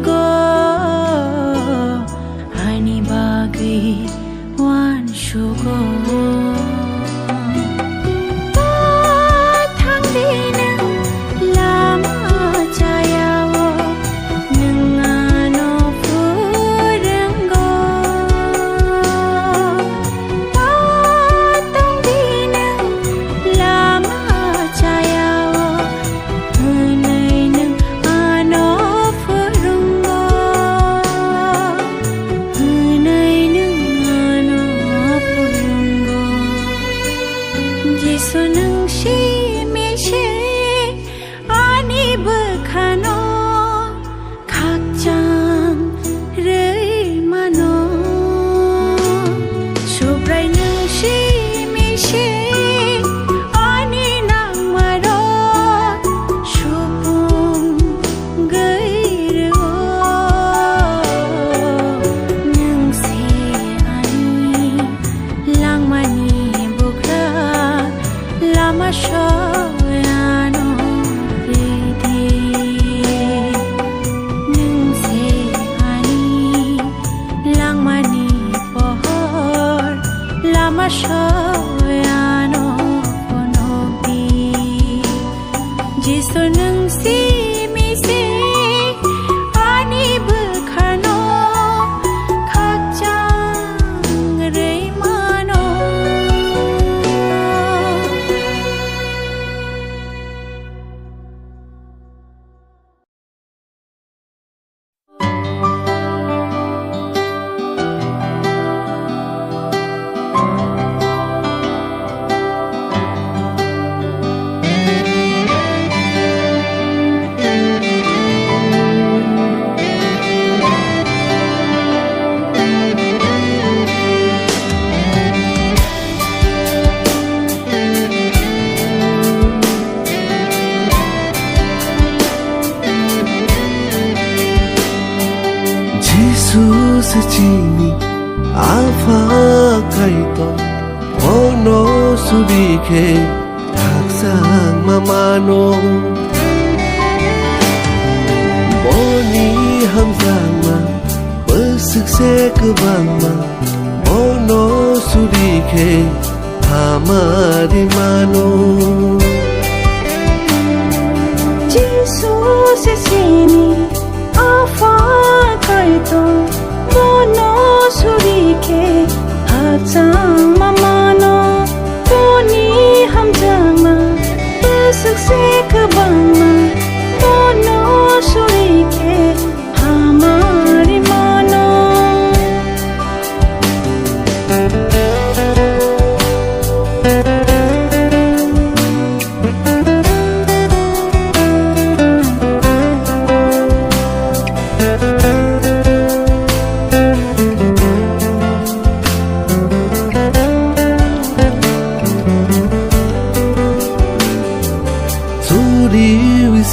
go Ani bagi wan shugo Chini afa kaito ono subike taksang mamano boni hamzama bersukse kebangma ono subike hamadi mano Jesus sini afa kaito Mono surike hachang mamano Poni hamjama besukse kabangma Mono surike hamari mano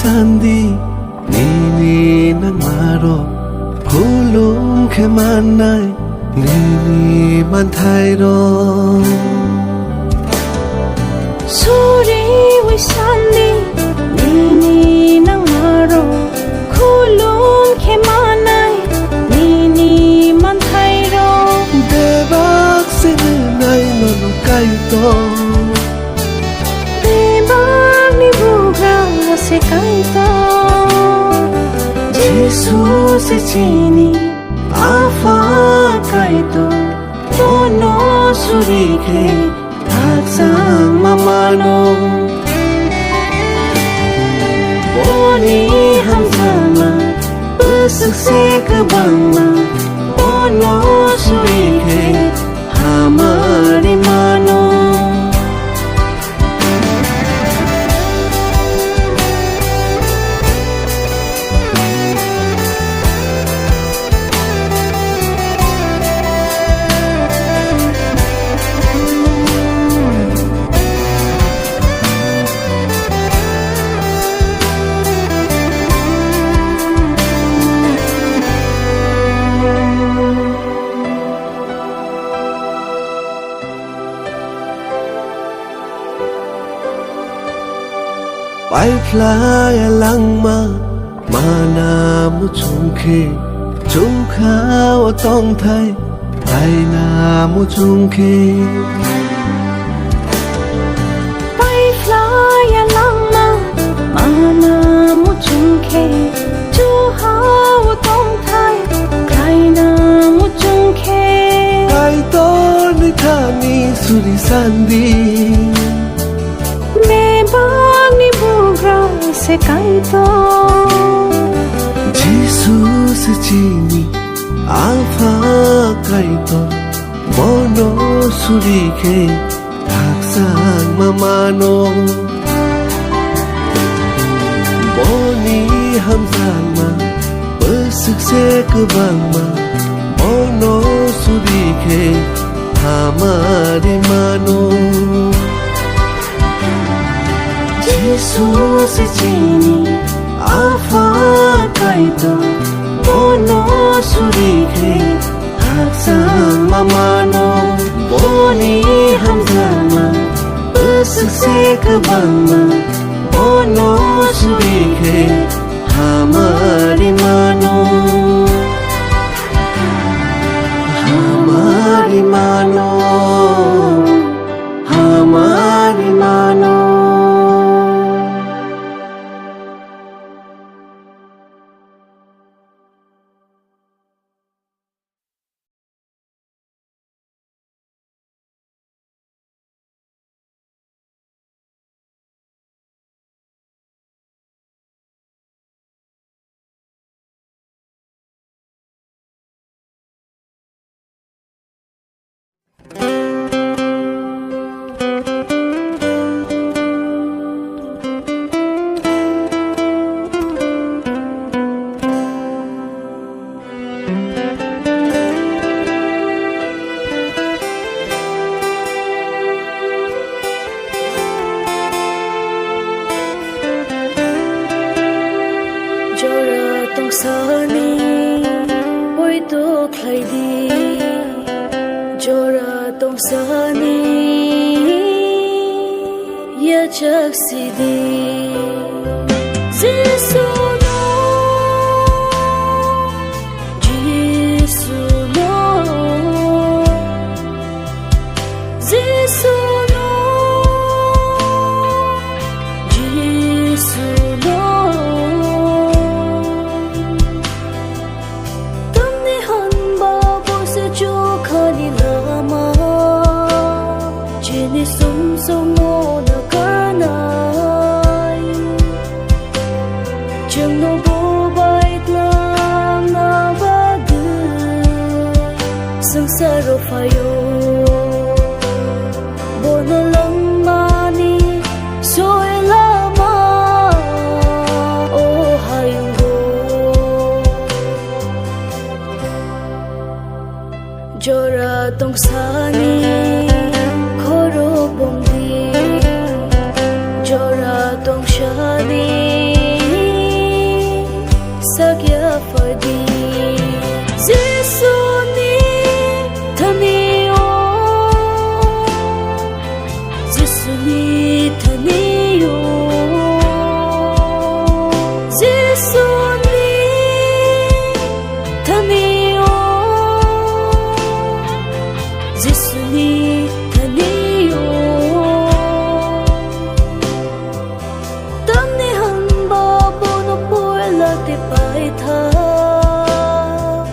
Sandi nini nang maro hulum ke manai nini mantai ro Suri wi sandi nini nang maro hulum ke manai nini mantai ro Debak se nai non kai to se canto Jesus chini afa kaito ono surike taksang mamano boni hamzama besukse kebangma ono surike hamari mano Pai fly alangma Mana mu chung khe chung khao tong thai tai na mu chung khe bay fly ya lang ma mana mu chung khe chu hao tong thai kai na mu chung khe kai to ni thani suri sandi me bang ni bugra se kai to Jesus chini alpha kai to mono suri khe sang mamano boni hamzan ma besuk se kebang ma mono suri khe hamari mano Jesus chini alpha kai to mono suri khe sang mamano boni hamzan ma besuk se kebang ma mono suri khe hamari mano hamari mano hamari mano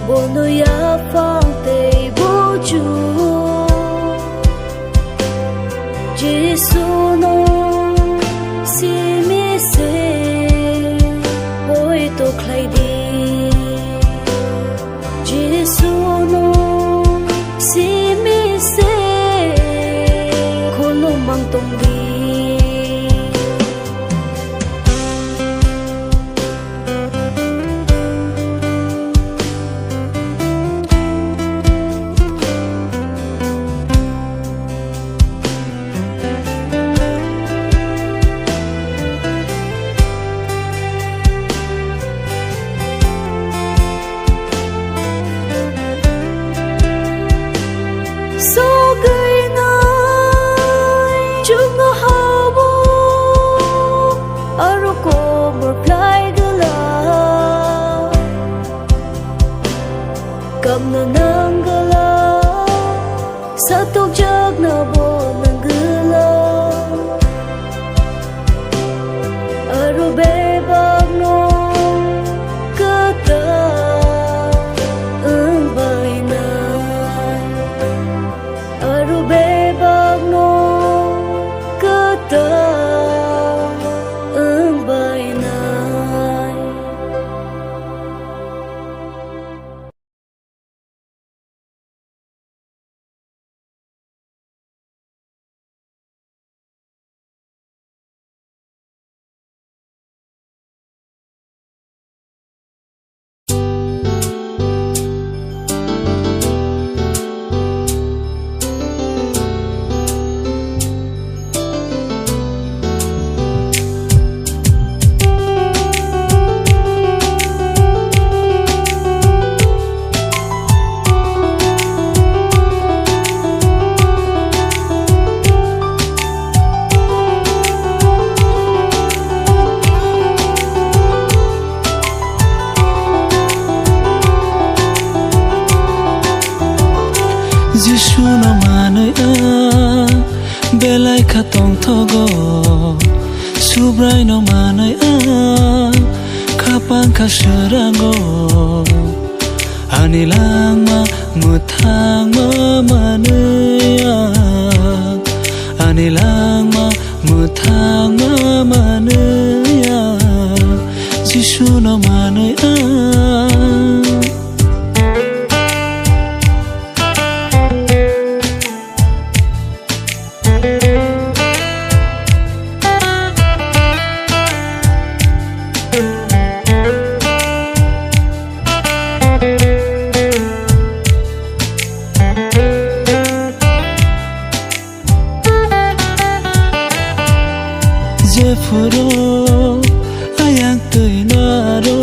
bono ya fa Kamna nanggala Satok jag na bo nanggala Arube bagno Kata Ang bainay Arube bagno Kata Ang bainay Jishu no manai belai khatong thogo subrai no manai khapang khasrango anilang ma muthang ma manaya anilang ma muthang ma manaya Jishu no manai Jefuro ayang tuinaro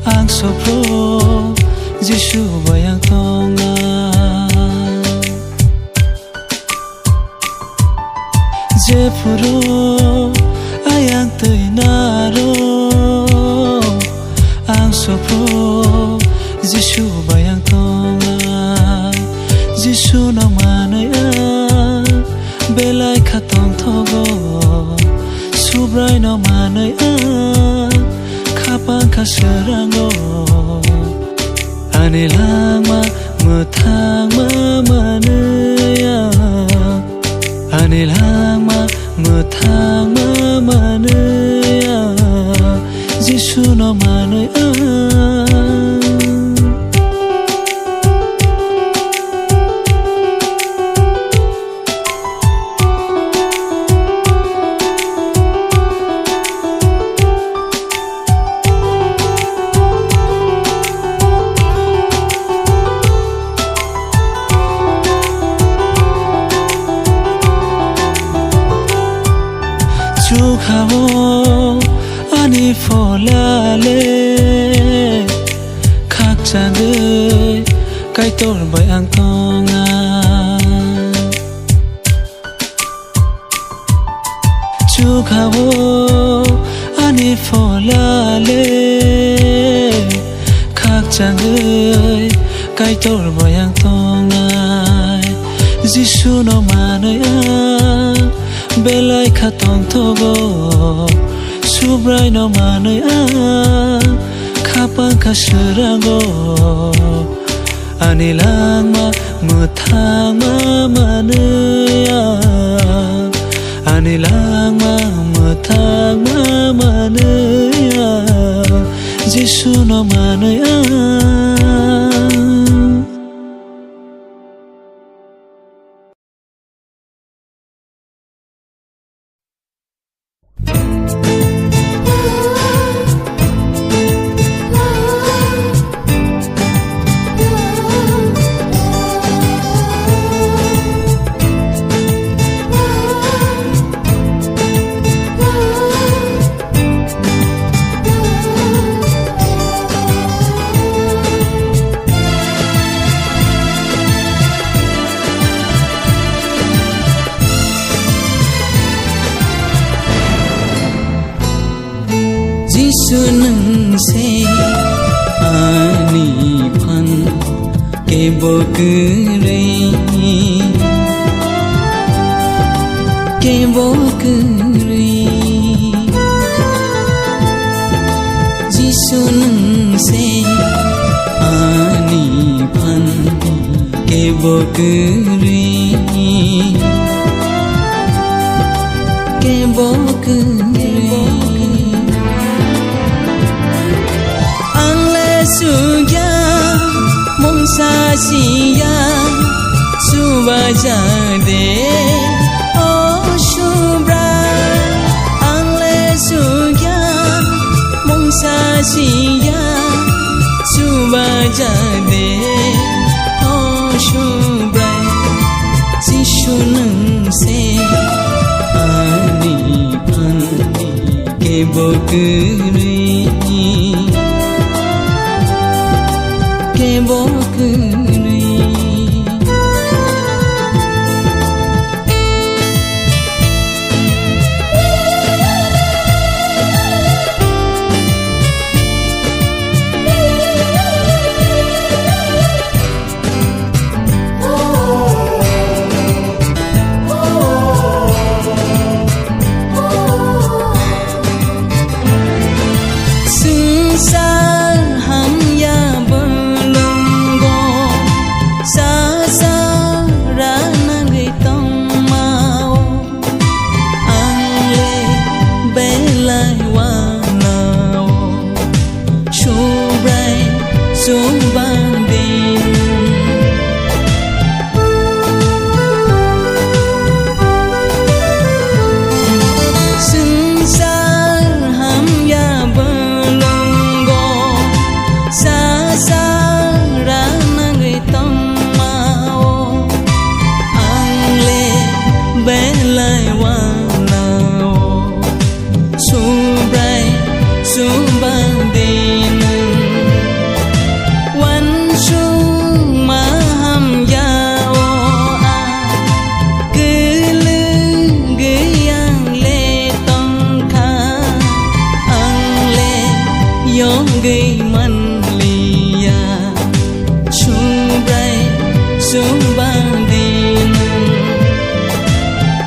ang sopro Jishu bayang tonga Jefuro ayang tuinaro ang sopro Jishu bayang tonga Jishu na manaya belai khatong thogo subrai no manai khapang khasrango anilang ma muthang ma manaya anilang ma muthang ma manaya Jishu no manaya Chukhawo ani folale khak change kai tor bai ang tonga Chukhawo ani folale khak change kai tor bai ang tonga Jishu no manaya belai khatong thogo subrai no manaya khapang khasrango anilang ma muthang ma manaya anilang ma muthang ma manaya Jishu no manaya ke bokure Jisu nang se ani phan ke bokure Angle sugya mong sa siya subaja de oh shubra Angle sugya mong sa siya subaja de oh shubra Jisu nang se ke bokure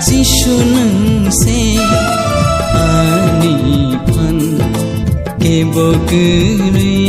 Jisu nang se ani phan ke bokure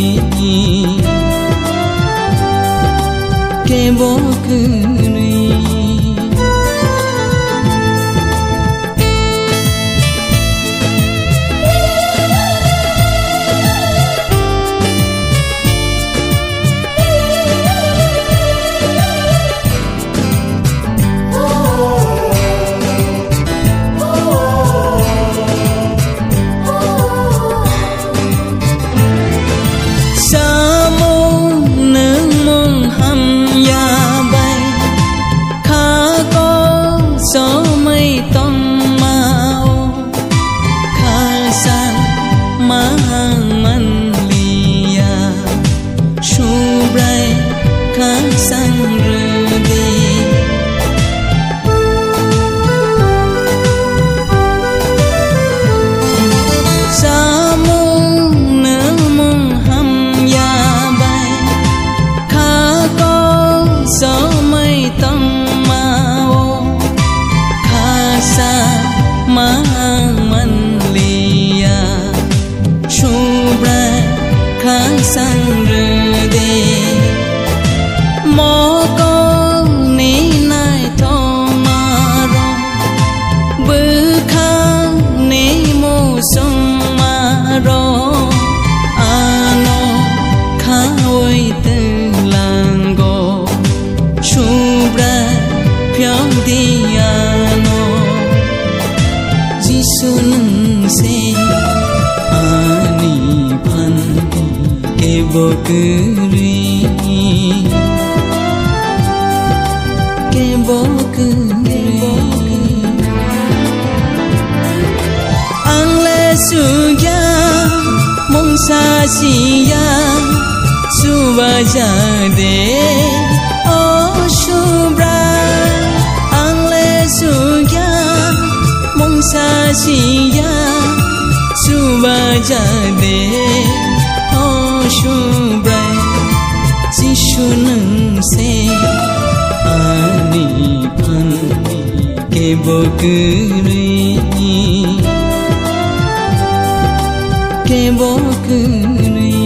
Jisu nang se ani phan ke bokure Angle sugya mong sa siya subaja de oh shubra Angle sugya mong sa siya subaja de oh shubra Jisu nang se bokuni